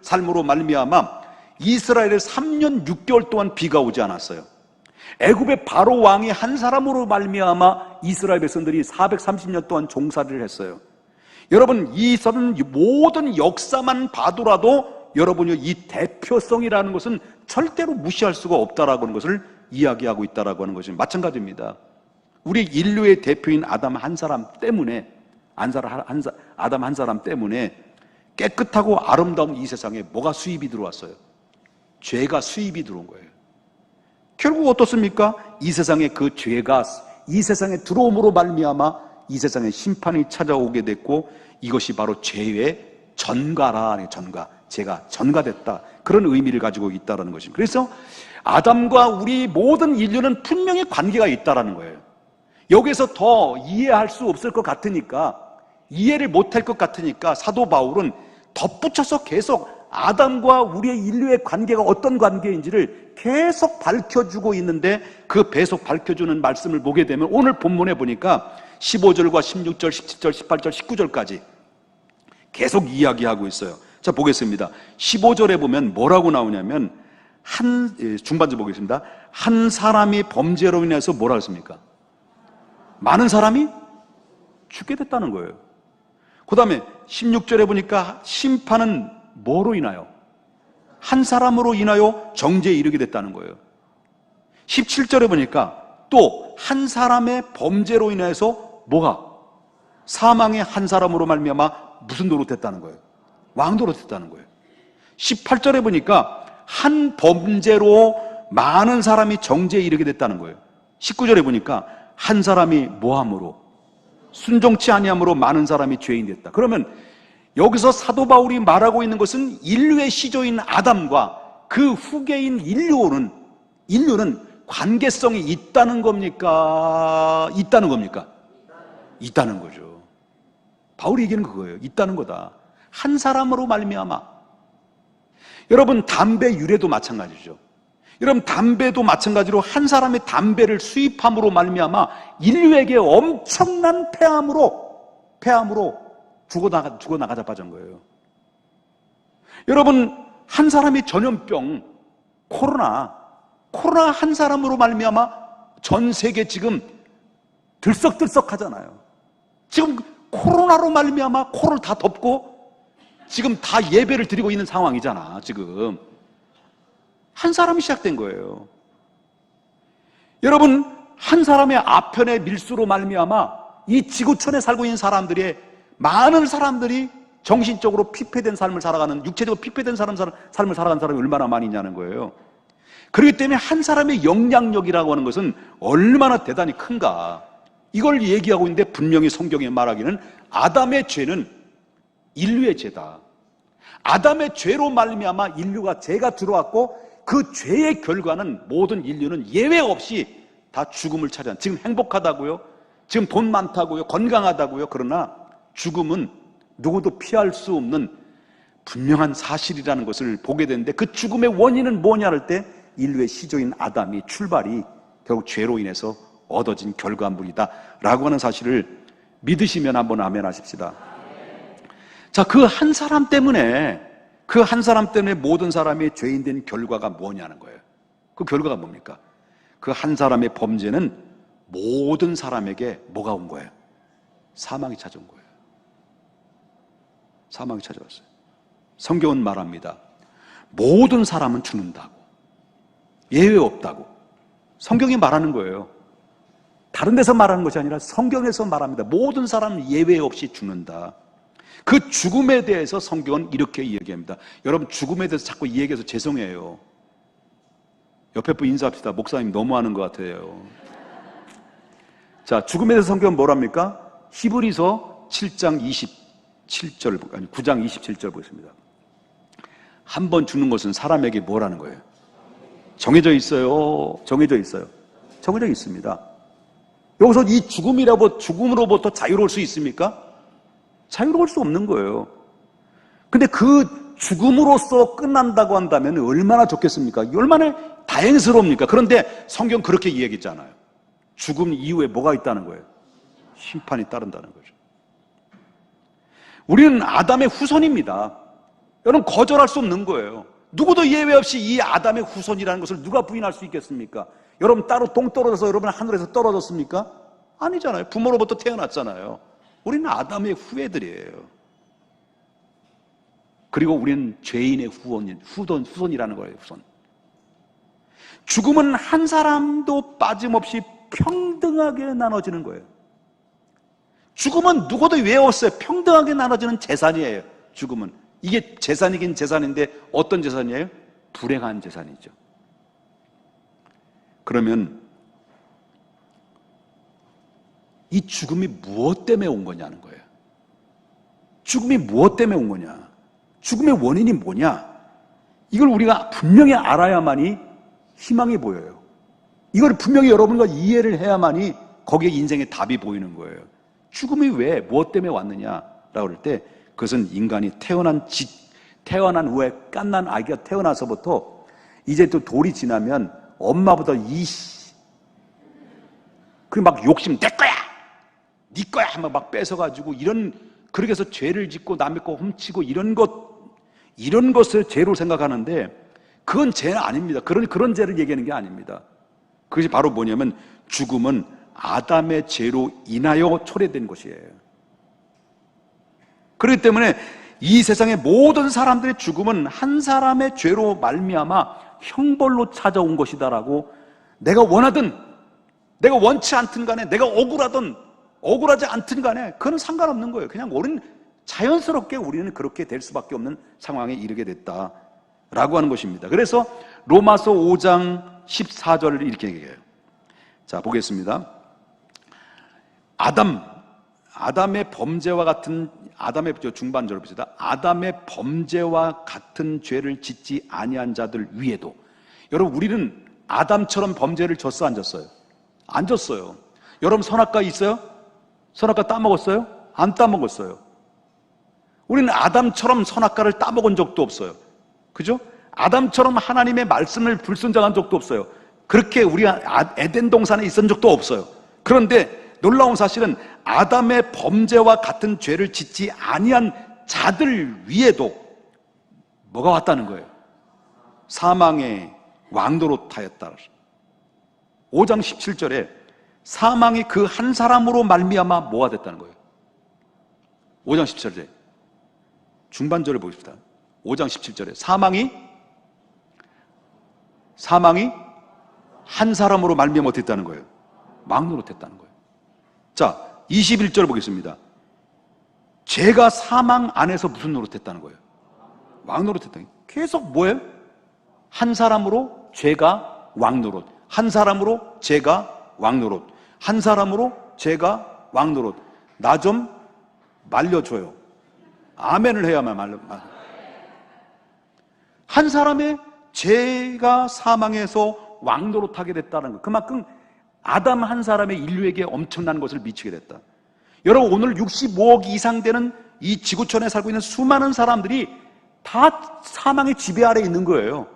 삶으로 말미암아 이스라엘에 3년 6개월 동안 비가 오지 않았어요. 애굽의 바로 왕이 한 사람으로 말미암아 이스라엘 백성들이 430년 동안 종살이를 했어요. 여러분, 이 모든 역사만 봐도라도 여러분이 이 대표성이라는 것은 절대로 무시할 수가 없다라고 하는 것을 이야기하고 있다라고 하는 것이 마찬가지입니다. 우리 인류의 대표인 아담 한 사람 때문에 깨끗하고 아름다운 이 세상에 뭐가 수입이 들어왔어요? 죄가 수입이 들어온 거예요. 결국 어떻습니까? 이 세상에 그 죄가 이 세상에 들어옴으로 말미암아 이 세상에 심판이 찾아오게 됐고, 이것이 바로 죄의 전가라. 전가, 죄가 전가됐다, 그런 의미를 가지고 있다는 것입니다. 그래서 아담과 우리 모든 인류는 분명히 관계가 있다는 거예요. 여기서 더 이해할 수 없을 것 같으니까, 이해를 못할 것 같으니까 사도 바울은 덧붙여서 계속 아담과 우리의 인류의 관계가 어떤 관계인지를 계속 밝혀주고 있는데, 그 계속 밝혀주는 말씀을 보게 되면 오늘 본문에 보니까 15절과 16절, 17절, 18절, 19절까지 계속 이야기하고 있어요. 자, 보겠습니다. 15절에 보면 뭐라고 나오냐면, 중반절 보겠습니다. 한 사람이 범죄로 인해서 뭐라 했습니까? 많은 사람이 죽게 됐다는 거예요. 그 다음에 16절에 보니까 심판은 뭐로 인하여? 한 사람으로 인하여 정죄에 이르게 됐다는 거예요. 17절에 보니까 또 한 사람의 범죄로 인해서 뭐가? 사망의 한 사람으로 말미암아 무슨 노릇했다는 거예요? 왕노릇했다는 거예요. 18절에 보니까 한 범죄로 많은 사람이 정죄에 이르게 됐다는 거예요. 19절에 보니까 한 사람이 뭐함으로? 순종치 아니함으로 많은 사람이 죄인 됐다. 그러면 여기서 사도 바울이 말하고 있는 것은 인류의 시조인 아담과 그 후계인 인류는 관계성이 있다는 겁니까? 있다는 겁니까? 있다는 거죠. 바울이 얘기하는 그거예요. 있다는 거다. 한 사람으로 말미암아. 여러분, 담배 유래도 마찬가지죠. 여러분, 담배도 마찬가지로 한 사람의 담배를 수입함으로 말미암아 인류에게 엄청난 폐암으로 죽어나가자 빠진 거예요. 여러분, 한 사람이 전염병, 코로나 한 사람으로 말미암아 전 세계 지금 들썩들썩 하잖아요. 지금 코로나로 말미암아 코를 다 덮고 지금 다 예배를 드리고 있는 상황이잖아. 지금 한 사람이 시작된 거예요. 여러분, 한 사람의 아편의 밀수로 말미암아 이 지구촌에 살고 있는 사람들의 많은 사람들이 정신적으로 피폐된 삶을 살아가는, 육체적으로 피폐된 삶을 살아가는 사람이 얼마나 많이 있냐는 거예요. 그렇기 때문에 한 사람의 영향력이라고 하는 것은 얼마나 대단히 큰가, 이걸 얘기하고 있는데, 분명히 성경에 말하기는 아담의 죄는 인류의 죄다. 아담의 죄로 말미암아 인류가 죄가 들어왔고, 그 죄의 결과는 모든 인류는 예외 없이 다 죽음을 차지한, 지금 행복하다고요, 지금 돈 많다고요, 건강하다고요. 그러나 죽음은 누구도 피할 수 없는 분명한 사실이라는 것을 보게 되는데, 그 죽음의 원인은 뭐냐 할 때 인류의 시조인 아담이 출발이 결국 죄로 인해서 얻어진 결과물이다 라고 하는 사실을 믿으시면 한번 아멘 하십시다. 자, 그 한 사람 때문에 그 한 사람 때문에 모든 사람이 죄인 된 결과가 뭐냐는 거예요. 그 결과가 뭡니까? 그 한 사람의 범죄는 모든 사람에게 뭐가 온 거예요? 사망이 찾아온 거예요. 사망이 찾아왔어요. 성경은 말합니다. 모든 사람은 죽는다고. 예외 없다고. 성경이 말하는 거예요. 다른 데서 말하는 것이 아니라 성경에서 말합니다. 모든 사람은 예외 없이 죽는다. 그 죽음에 대해서 성경은 이렇게 이야기합니다. 여러분, 죽음에 대해서 자꾸 이야기해서 죄송해요. 옆에 분 인사합시다. 목사님 너무하는 것 같아요. 자, 죽음에 대해서 성경은 뭐랍니까? 히브리서 7장 27절, 아니 9장 27절 보겠습니다. 한 번 죽는 것은 사람에게 뭐라는 거예요? 정해져 있어요. 정해져 있어요. 정해져 있습니다. 여기서 이 죽음으로부터 자유로울 수 있습니까? 자유로울 수 없는 거예요. 근데 그 죽음으로써 끝난다고 한다면 얼마나 좋겠습니까? 얼마나 다행스러웁니까? 그런데 성경 그렇게 이야기했잖아요. 죽음 이후에 뭐가 있다는 거예요? 심판이 따른다는 거죠. 우리는 아담의 후손입니다. 여러분, 거절할 수 없는 거예요. 누구도 예외 없이 이 아담의 후손이라는 것을 누가 부인할 수 있겠습니까? 여러분, 따로 동떨어져서 여러분 하늘에서 떨어졌습니까? 아니잖아요. 부모로부터 태어났잖아요. 우리는 아담의 후예들이에요. 그리고 우리는 죄인의 후손이라는 거예요. 후손. 죽음은 한 사람도 빠짐없이 평등하게 나눠지는 거예요. 죽음은 누구도 예외 없어요. 평등하게 나눠지는 재산이에요. 죽음은. 이게 재산이긴 재산인데 어떤 재산이에요? 불행한 재산이죠. 그러면 이 죽음이 무엇 때문에 온 거냐는 거예요. 죽음이 무엇 때문에 온 거냐? 죽음의 원인이 뭐냐? 이걸 우리가 분명히 알아야만이 희망이 보여요. 이걸 분명히 여러분과 이해를 해야만이 거기에 인생의 답이 보이는 거예요. 죽음이 왜, 무엇 때문에 왔느냐라고 할 때 그것은 인간이 태어난 후에 갓난 아기가 태어나서부터 이제 또 돌이 지나면 엄마보다 그 막 욕심, 내 거야! 네 거야! 하면 막 뺏어가지고 그렇게 해서 죄를 짓고 남의 거 훔치고 이런 것을 죄로 생각하는데 그건 죄는 아닙니다. 그런 죄를 얘기하는 게 아닙니다. 그것이 바로 뭐냐면 죽음은 아담의 죄로 인하여 초래된 것이에요. 그렇기 때문에 이 세상의 모든 사람들의 죽음은 한 사람의 죄로 말미암아 형벌로 찾아온 것이다라고 내가 원하든 내가 원치 않든 간에 내가 억울하든 억울하지 않든 간에 그건 상관없는 거예요. 그냥 자연스럽게 우리는 그렇게 될 수밖에 없는 상황에 이르게 됐다라고 하는 것입니다. 그래서 로마서 5장 14절을 이렇게 얘기해요. 자, 보겠습니다. 아담의 범죄와 같은 아담의 중반절을 봅시다. 아담의 범죄와 같은 죄를 짓지 아니한 자들 위에도. 여러분, 우리는 아담처럼 범죄를 졌어, 안 졌어요? 안 졌어요. 여러분, 선악과 있어요? 선악과 따먹었어요? 안 따먹었어요. 우리는 아담처럼 선악과를 따먹은 적도 없어요. 그죠? 아담처럼 하나님의 말씀을 불순종한 적도 없어요. 그렇게 우리가 에덴 동산에 있은 적도 없어요. 그런데 놀라운 사실은 아담의 범죄와 같은 죄를 짓지 아니한 자들 위에도 뭐가 왔다는 거예요? 사망의 왕노릇하였다. 5장 17절에 사망이 그 한 사람으로 말미암아 뭐가 됐다는 거예요? 5장 17절에 중반절을 보십시다. 5장 17절에 사망이 한 사람으로 말미암아 어떻게 됐다는 거예요? 왕노릇했다는 거예요. 자, 21절 보겠습니다. 죄가 사망 안에서 무슨 노릇했다는 거예요? 왕노릇했다는 거예요. 계속 뭐예요? 한 사람으로 죄가 왕노릇, 한 사람으로 죄가 왕노릇, 한 사람으로 죄가 왕노릇. 나 좀 말려줘요. 아멘을 해야만 한 사람의 죄가 사망해서 왕노릇하게 됐다는 거. 그만큼 아담 한 사람의 인류에게 엄청난 것을 미치게 됐다. 여러분, 오늘 65억 이상 되는 이 지구촌에 살고 있는 수많은 사람들이 다 사망의 지배 아래에 있는 거예요.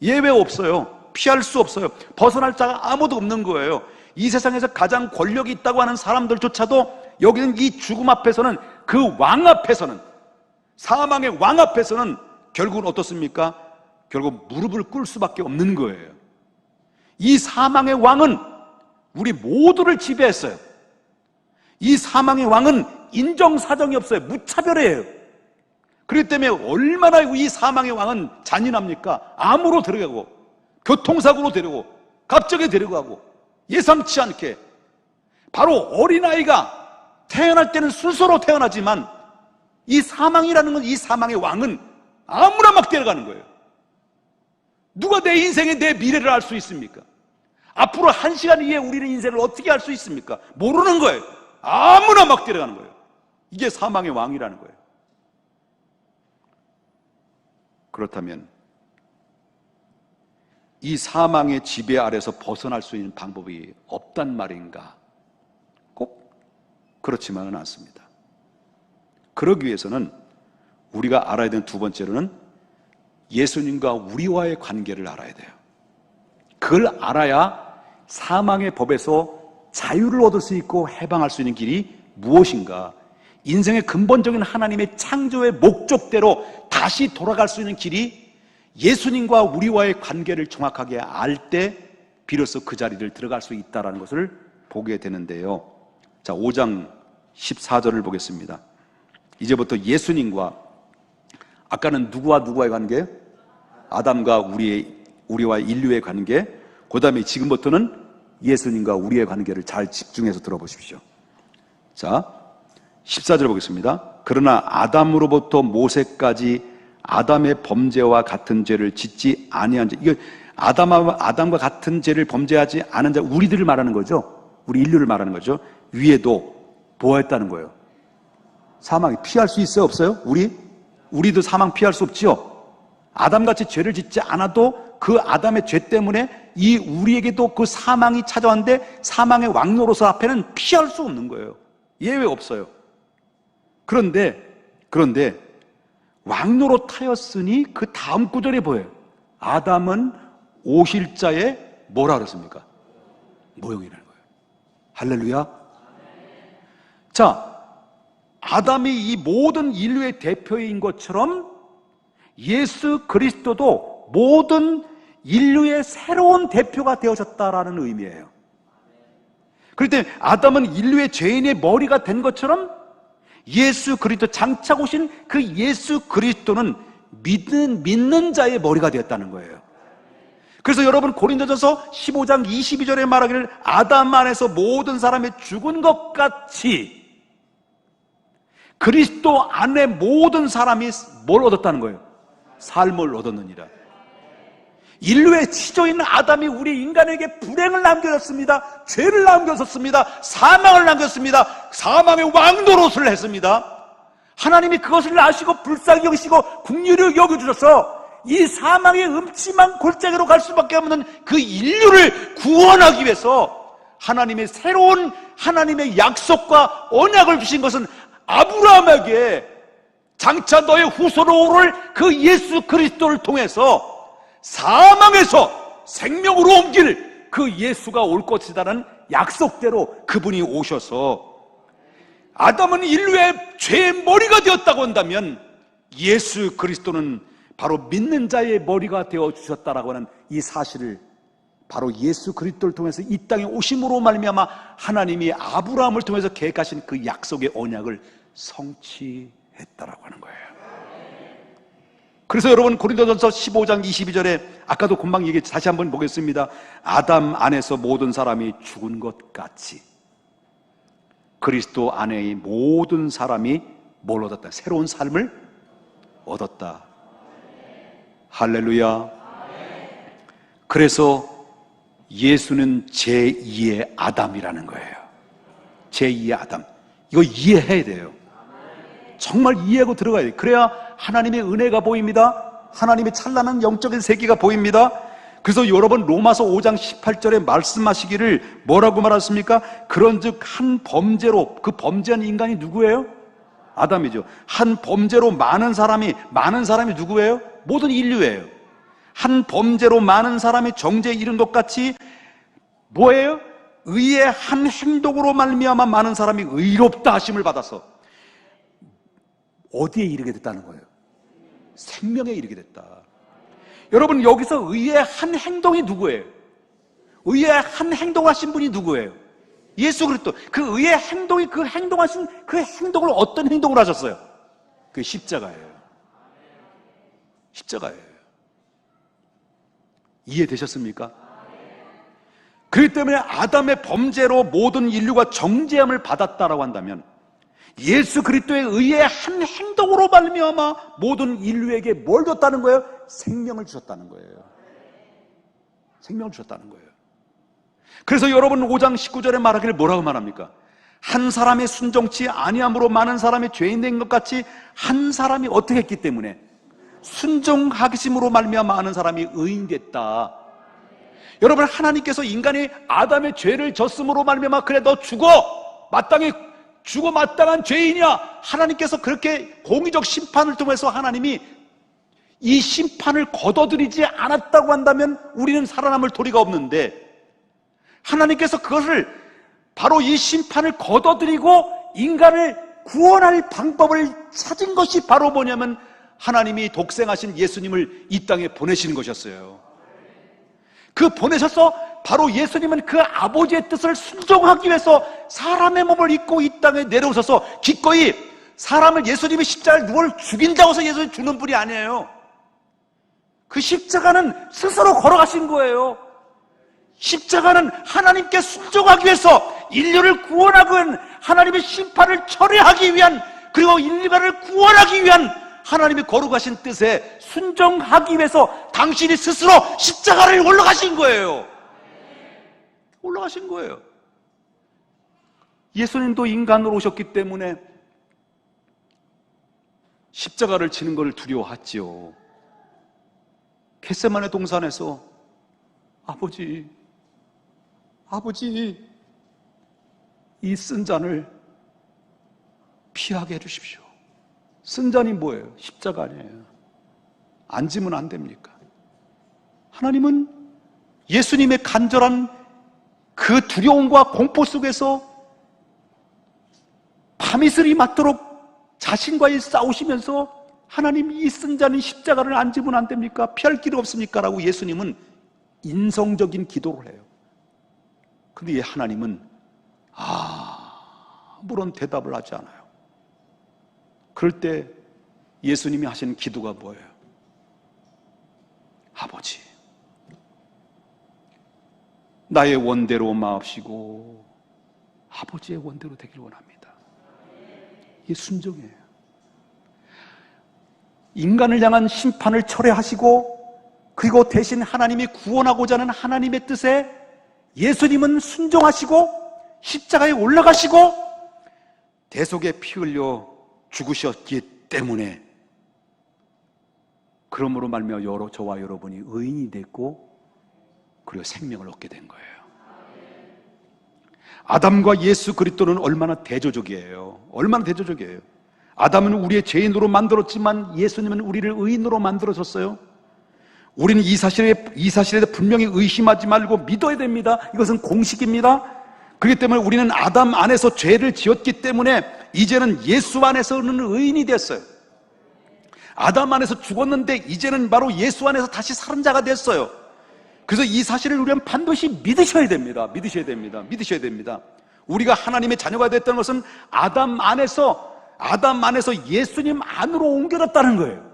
예외 없어요. 피할 수 없어요. 벗어날 자가 아무도 없는 거예요. 이 세상에서 가장 권력이 있다고 하는 사람들조차도 여기는 이 죽음 앞에서는 그 왕 앞에서는 사망의 왕 앞에서는 결국은 어떻습니까? 결국 무릎을 꿇을 수밖에 없는 거예요. 이 사망의 왕은 우리 모두를 지배했어요. 이 사망의 왕은 인정사정이 없어요. 무차별해요. 그렇기 때문에 얼마나 이 사망의 왕은 잔인합니까? 암으로 데려가고, 교통사고로 데려가고, 갑자기 데려가고, 예상치 않게. 바로 어린아이가 태어날 때는 순서로 태어나지만 이 사망이라는 건, 이 사망의 왕은 아무나 막 데려가는 거예요. 누가 내 인생의 내 미래를 알 수 있습니까? 앞으로 1시간 이후에 우리는 인생을 어떻게 알 수 있습니까? 모르는 거예요. 아무나 막 데려가는 거예요. 이게 사망의 왕이라는 거예요. 그렇다면 이 사망의 지배 아래서 벗어날 수 있는 방법이 없단 말인가? 꼭 그렇지만은 않습니다. 그러기 위해서는 우리가 알아야 되는 두 번째로는 예수님과 우리와의 관계를 알아야 돼요. 그걸 알아야 사망의 법에서 자유를 얻을 수 있고 해방할 수 있는 길이 무엇인가, 인생의 근본적인 하나님의 창조의 목적대로 다시 돌아갈 수 있는 길이 예수님과 우리와의 관계를 정확하게 알 때 비로소 그 자리를 들어갈 수 있다는 것을 보게 되는데요. 자, 5장 14절을 보겠습니다. 이제부터 예수님과, 아까는 누구와 누구와의 관계? 아담과 우리와 인류의 관계. 그 다음에 지금부터는 예수님과 우리의 관계를 잘 집중해서 들어보십시오. 자, 14절 보겠습니다. 그러나 아담으로부터 모세까지 아담의 범죄와 같은 죄를 짓지 아니한 자, 이거 아담과 같은 죄를 범죄하지 않은 자, 우리들을 말하는 거죠. 우리 인류를 말하는 거죠. 위에도 보았다는 거예요. 사망이 피할 수 있어요, 없어요? 우리도 사망 피할 수 없지요. 아담같이 죄를 짓지 않아도 그 아담의 죄 때문에 이 우리에게도 그 사망이 찾아왔는데 사망의 왕노로서 앞에는 피할 수 없는 거예요. 예외 없어요. 그런데 왕노로 타였으니 그 다음 구절에 보여요. 아담은 오실자의 뭐라 그랬습니까? 모형이라는 거예요. 할렐루야. 자, 아담이 이 모든 인류의 대표인 것처럼 예수 그리스도도 모든 인류의 새로운 대표가 되어졌다라는 의미예요. 그럴 때 아담은 인류의 죄인의 머리가 된 것처럼 예수 그리스도, 장차 오신 그 예수 그리스도는 믿는 자의 머리가 되었다는 거예요. 그래서 여러분, 고린도전서 15장 22절에 말하기를 아담 안에서 모든 사람이 죽은 것 같이 그리스도 안에 모든 사람이 뭘 얻었다는 거예요? 삶을 얻었느니라. 인류의 치조인 아담이 우리 인간에게 불행을 남겨줬습니다. 죄를 남겨줬습니다. 사망을 남겼습니다. 사망의 왕노릇을 했습니다. 하나님이 그것을 아시고 불쌍히 여기시고 긍휼히 여겨주셔서 이 사망의 음침한 골짜기로 갈 수밖에 없는 그 인류를 구원하기 위해서 하나님의 새로운 하나님의 약속과 언약을 주신 것은 아브라함에게 장차 너의 후손으로 오를 그 예수 그리스도를 통해서 사망에서 생명으로 옮길 그 예수가 올 것이다라는 약속대로 그분이 오셔서 아담은 인류의 죄의 머리가 되었다고 한다면 예수 그리스도는 바로 믿는 자의 머리가 되어 주셨다라고 하는 이 사실을 바로 예수 그리스도를 통해서 이 땅에 오심으로 말미암아 하나님이 아브라함을 통해서 계획하신 그 약속의 언약을 성취했다라고 하는 거예요. 그래서 여러분, 고린도전서 15장 22절에 아까도 금방 얘기했지, 다시 한번 보겠습니다. 아담 안에서 모든 사람이 죽은 것 같이 그리스도 안의 모든 사람이 뭘 얻었다? 새로운 삶을 얻었다. 할렐루야. 그래서 예수는 제2의 아담이라는 거예요. 제2의 아담. 이거 이해해야 돼요. 정말 이해하고 들어가야 돼요. 그래야 하나님의 은혜가 보입니다. 하나님의 찬란한 영적인 세계가 보입니다. 그래서 여러분, 로마서 5장 18절에 말씀하시기를 뭐라고 말했습니까? 그런즉 한 범죄로, 그 범죄한 인간이 누구예요? 아담이죠. 한 범죄로 많은 사람이 누구예요? 모든 인류예요. 한 범죄로 많은 사람이 정죄에 이른 것 같이 뭐예요? 의의 한 행동으로 말미암아 많은 사람이 의롭다 하심을 받아서 어디에 이르게 됐다는 거예요? 생명에 이르게 됐다. 여러분, 여기서 의의 한 행동이 누구예요? 의의 한 행동을 하신 분이 누구예요? 예수 그리스도. 그 의의 행동이, 그 행동하신 그 행동을 어떤 행동을 하셨어요? 그 십자가예요. 십자가예요. 이해되셨습니까? 그렇기 때문에 아담의 범죄로 모든 인류가 정죄함을 받았다라고 한다면 예수 그리스도의 의의 한 행동으로 말미암아 모든 인류에게 뭘 줬다는 거예요? 생명을 주셨다는 거예요. 생명을 주셨다는 거예요. 그래서 여러분 5장 19절에 말하기를 뭐라고 말합니까? 한 사람의 순종치 아니함으로 많은 사람이 죄인 된 것 같이 한 사람이 어떻게 했기 때문에 순종하심으로 말미암아 많은 사람이 의인 됐다. 여러분, 하나님께서 인간이 아담의 죄를 졌음으로 말미암아 그래 너 죽어 마땅히 죽어 마땅한 죄인이야, 하나님께서 그렇게 공의적 심판을 통해서 하나님이 이 심판을 걷어들이지 않았다고 한다면 우리는 살아남을 도리가 없는데, 하나님께서 그것을 바로 이 심판을 걷어들이고 인간을 구원할 방법을 찾은 것이 바로 뭐냐면 하나님이 독생하신 예수님을 이 땅에 보내시는 것이었어요. 그 보내셔서 바로 예수님은 그 아버지의 뜻을 순종하기 위해서 사람의 몸을 입고 이 땅에 내려오셔서 기꺼이 사람을, 예수님이 십자가에 누굴 죽인다고 해서 예수님 주는 분이 아니에요. 그 십자가는 스스로 걸어가신 거예요. 십자가는 하나님께 순종하기 위해서 인류를 구원하고 하나님의 심판을 철회하기 위한, 그리고 인류를 구원하기 위한 하나님이 거룩하신 뜻에 순종하기 위해서 당신이 스스로 십자가를 올라가신 거예요. 올라가신 거예요. 예수님도 인간으로 오셨기 때문에 십자가를 지는 걸 두려워했지요. 겟세마네 동산에서 아버지 이 쓴 잔을 피하게 해주십시오. 쓴 잔이 뭐예요? 십자가 아니에요. 안 지면 안 됩니까? 하나님은 예수님의 간절한 그 두려움과 공포 속에서 밤이슬이 맞도록 자신과의 싸우시면서 하나님, 이 쓴 잔은 십자가를 안 지면 안 됩니까? 피할 길이 없습니까? 라고 예수님은 인성적인 기도를 해요. 근데 하나님은 아무런 대답을 하지 않아요. 그럴 때 예수님이 하시는 기도가 뭐예요? 아버지, 나의 원대로 마옵시고 아버지의 원대로 되길 원합니다. 이게 순종이에요. 인간을 향한 심판을 철회하시고 그리고 대신 하나님이 구원하고자 하는 하나님의 뜻에 예수님은 순종하시고 십자가에 올라가시고 대속에 피 흘려 죽으셨기 때문에, 그러므로 말미암아 저와 여러분이 의인이 됐고 그리고 생명을 얻게 된 거예요. 아담과 예수 그리스도는 얼마나 대조적이에요. 얼마나 대조적이에요. 아담은 우리의 죄인으로 만들었지만 예수님은 우리를 의인으로 만들어줬어요. 우리는 이 사실에 분명히 의심하지 말고 믿어야 됩니다. 이것은 공식입니다. 그렇기 때문에 우리는 아담 안에서 죄를 지었기 때문에 이제는 예수 안에서는 의인이 됐어요. 아담 안에서 죽었는데 이제는 바로 예수 안에서 다시 사는 자가 됐어요. 그래서 이 사실을 우리는 반드시 믿으셔야 됩니다. 믿으셔야 됩니다. 우리가 하나님의 자녀가 됐다는 것은 아담 안에서 예수님 안으로 옮겨졌다는 거예요.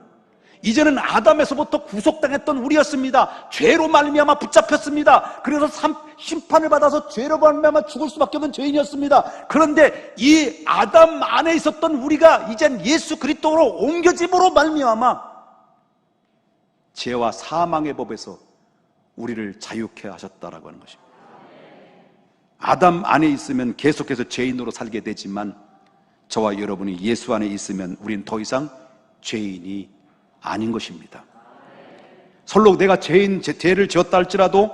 이제는 아담에서부터 구속당했던 우리였습니다. 죄로 말미암아 붙잡혔습니다. 그래서 심판을 받아서 죄로 말미암아 죽을 수밖에 없는 죄인이었습니다. 그런데 이 아담 안에 있었던 우리가 이젠 예수 그리스도로 옮겨짐으로 말미암아 죄와 사망의 법에서 우리를 자유케 하셨다라고 하는 것입니다. 아담 안에 있으면 계속해서 죄인으로 살게 되지만 저와 여러분이 예수 안에 있으면 우리는 더 이상 죄인이 아닌 것입니다. 설령 내가 죄를 지었다 할지라도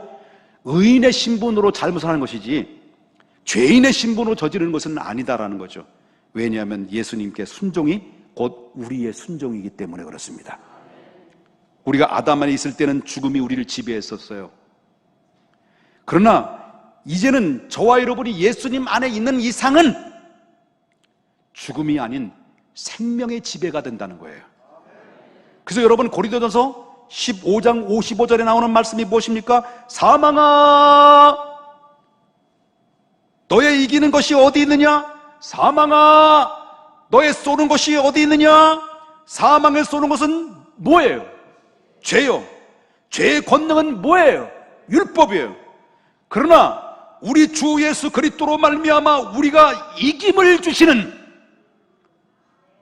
의인의 신분으로 잘못을 하는 것이지 죄인의 신분으로 저지르는 것은 아니다라는 거죠. 왜냐하면 예수님께 순종이 곧 우리의 순종이기 때문에 그렇습니다. 우리가 아담 안에 있을 때는 죽음이 우리를 지배했었어요. 그러나 이제는 저와 여러분이 예수님 안에 있는 이상은 죽음이 아닌 생명의 지배가 된다는 거예요. 그래서 여러분 고린도전서 15장 55절에 나오는 말씀이 무엇입니까? 사망아, 너의 이기는 것이 어디 있느냐? 사망아, 너의 쏘는 것이 어디 있느냐? 사망을 쏘는 것은 뭐예요? 죄요. 죄의 권능은 뭐예요? 율법이에요. 그러나 우리 주 예수 그리스도로 말미암아 우리가 이김을 주시는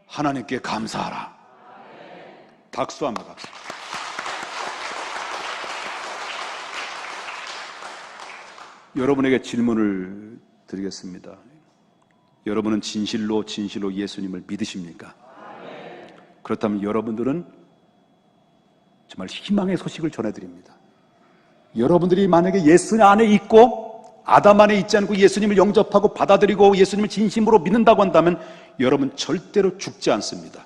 하나님께 감사하라. 박수합니다. 박수. 여러분에게 질문을 드리겠습니다. 여러분은 진실로 예수님을 믿으십니까? 그렇다면 여러분들은 정말 희망의 소식을 전해드립니다. 여러분들이 만약에 예수 안에 있고 아담 안에 있지 않고 예수님을 영접하고 받아들이고 예수님을 진심으로 믿는다고 한다면 여러분 절대로 죽지 않습니다.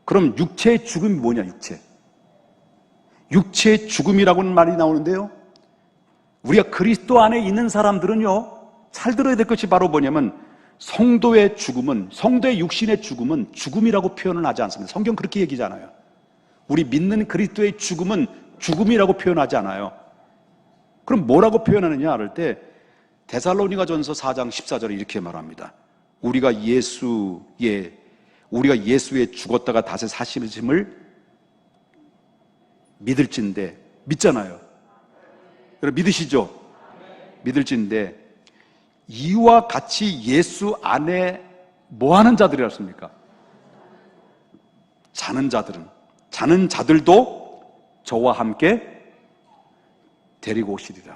그럼 육체의 죽음이 뭐냐? 육체의 죽음이라고는 말이 나오는데요, 우리가 그리스도 안에 있는 사람들은요, 잘 들어야 될 것이 바로 뭐냐면 성도의 죽음은, 성도의 육신의 죽음은 죽음이라고 표현을 하지 않습니다. 성경 그렇게 얘기잖아요. 우리 믿는 그리스도의 죽음은 죽음이라고 표현하지 않아요. 그럼 뭐라고 표현하느냐 할 때 데살로니가전서 4장 14절에 이렇게 말합니다. 우리가 예수의 죽었다가 다시 사심을 믿을진데, 믿잖아요. 여러분 믿으시죠? 믿을진데 이와 같이 예수 안에 뭐 하는 자들이었습니까? 자는 자들도 저와 함께 데리고 오시리라.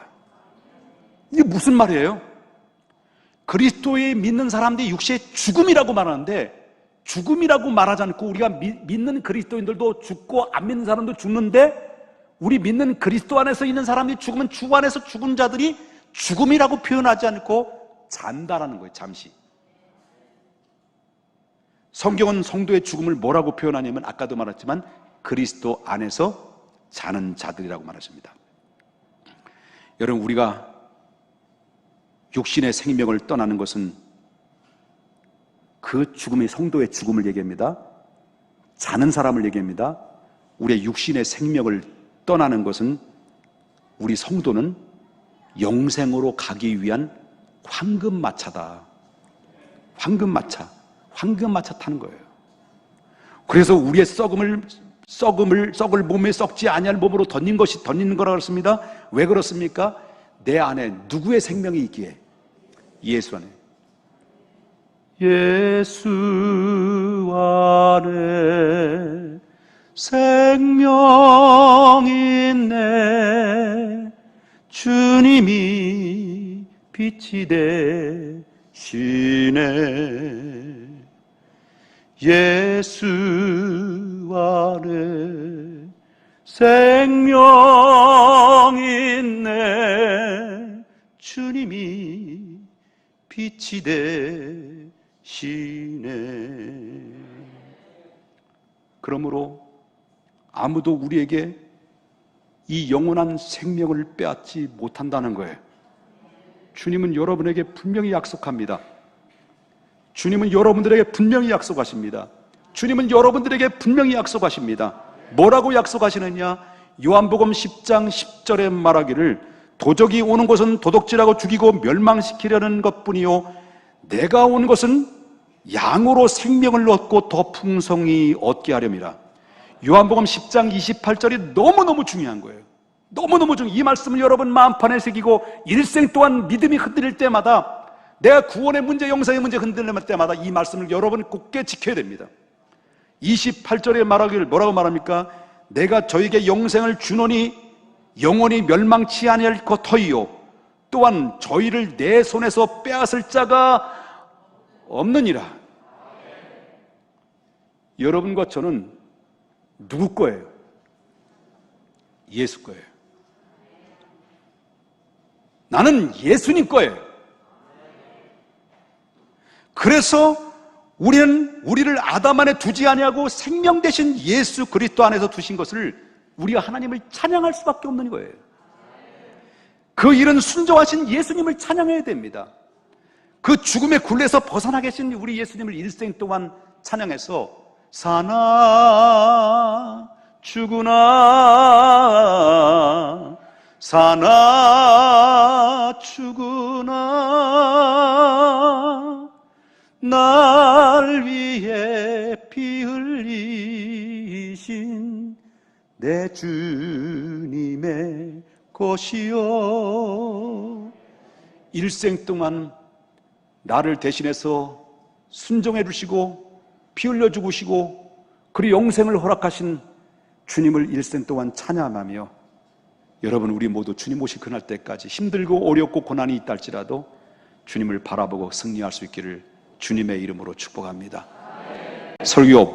이게 무슨 말이에요? 그리스도에 믿는 사람들이 육체의 죽음이라고 말하는데, 죽음이라고 말하지 않고 우리가 믿는 그리스도인들도 죽고 안 믿는 사람도 죽는데, 우리 믿는 그리스도 안에서 있는 사람들이 죽으면 주 안에서 죽은 자들이 죽음이라고 표현하지 않고 잔다라는 거예요. 잠시. 성경은 성도의 죽음을 뭐라고 표현하냐면 아까도 말했지만 그리스도 안에서 자는 자들이라고 말했습니다. 여러분, 우리가 육신의 생명을 떠나는 것은 그 죽음이 성도의 죽음을 얘기합니다. 자는 사람을 얘기합니다. 우리의 육신의 생명을 떠나는 것은 우리 성도는 영생으로 가기 위한 황금마차다. 황금마차 타는 거예요. 그래서 우리의 썩을 몸에 썩지 아니할 몸으로 던지는 거라 그렇습니다. 왜 그렇습니까? 내 안에 누구의 생명이 있기에? 예수 안에. 예수 안에 생명이 있네. 주님이 빛이 되시네. 예수 안에 생명이 있네. 주님이 빛이 되시네. 그러므로 아무도 우리에게 이 영원한 생명을 빼앗지 못한다는 거예요. 주님은 여러분에게 분명히 약속합니다. 주님은 여러분들에게 분명히 약속하십니다. 주님은 여러분들에게 분명히 약속하십니다. 뭐라고 약속하시느냐? 요한복음 10장 10절에 말하기를 도적이 오는 것은 도둑질하고 죽이고 멸망시키려는 것뿐이요 내가 온 것은 양으로 생명을 얻고 더 풍성히 얻게 하렵니다. 요한복음 10장 28절이 너무너무 중요한 거예요. 너무너무 중요해요. 이 말씀을 여러분 마음판에 새기고 일생 동안 믿음이 흔들릴 때마다, 내가 구원의 문제, 영생의 문제 흔들릴 때마다 이 말씀을 여러분 굳게 지켜야 됩니다. 28절에 말하기를 뭐라고 말합니까? 내가 저에게 영생을 주노니 영원히 멸망치 아니할 것 터이요 또한 저희를 내 손에서 빼앗을 자가 없느니라. 여러분과 저는 누구 거예요? 예수 거예요. 나는 예수님 거예요. 그래서 우리를 아담 안에 두지 아니하고 생명 대신 예수 그리스도 안에서 두신 것을 우리가 하나님을 찬양할 수밖에 없는 거예요. 그 일은 순종하신 예수님을 찬양해야 됩니다. 그 죽음의 굴레에서 벗어나 계신 우리 예수님을 일생 동안 찬양해서 사나 죽으나 사나 죽으나 날 위해 피 흘리신 내 주님의 것이요. 일생 동안 나를 대신해서 순종해 주시고 피 흘려 죽으시고 그리고 영생을 허락하신 주님을 일생 동안 찬양하며, 여러분 우리 모두 주님 오실 그날 때까지 힘들고 어렵고 고난이 있다 할지라도 주님을 바라보고 승리할 수 있기를 주님의 이름으로 축복합니다. 설교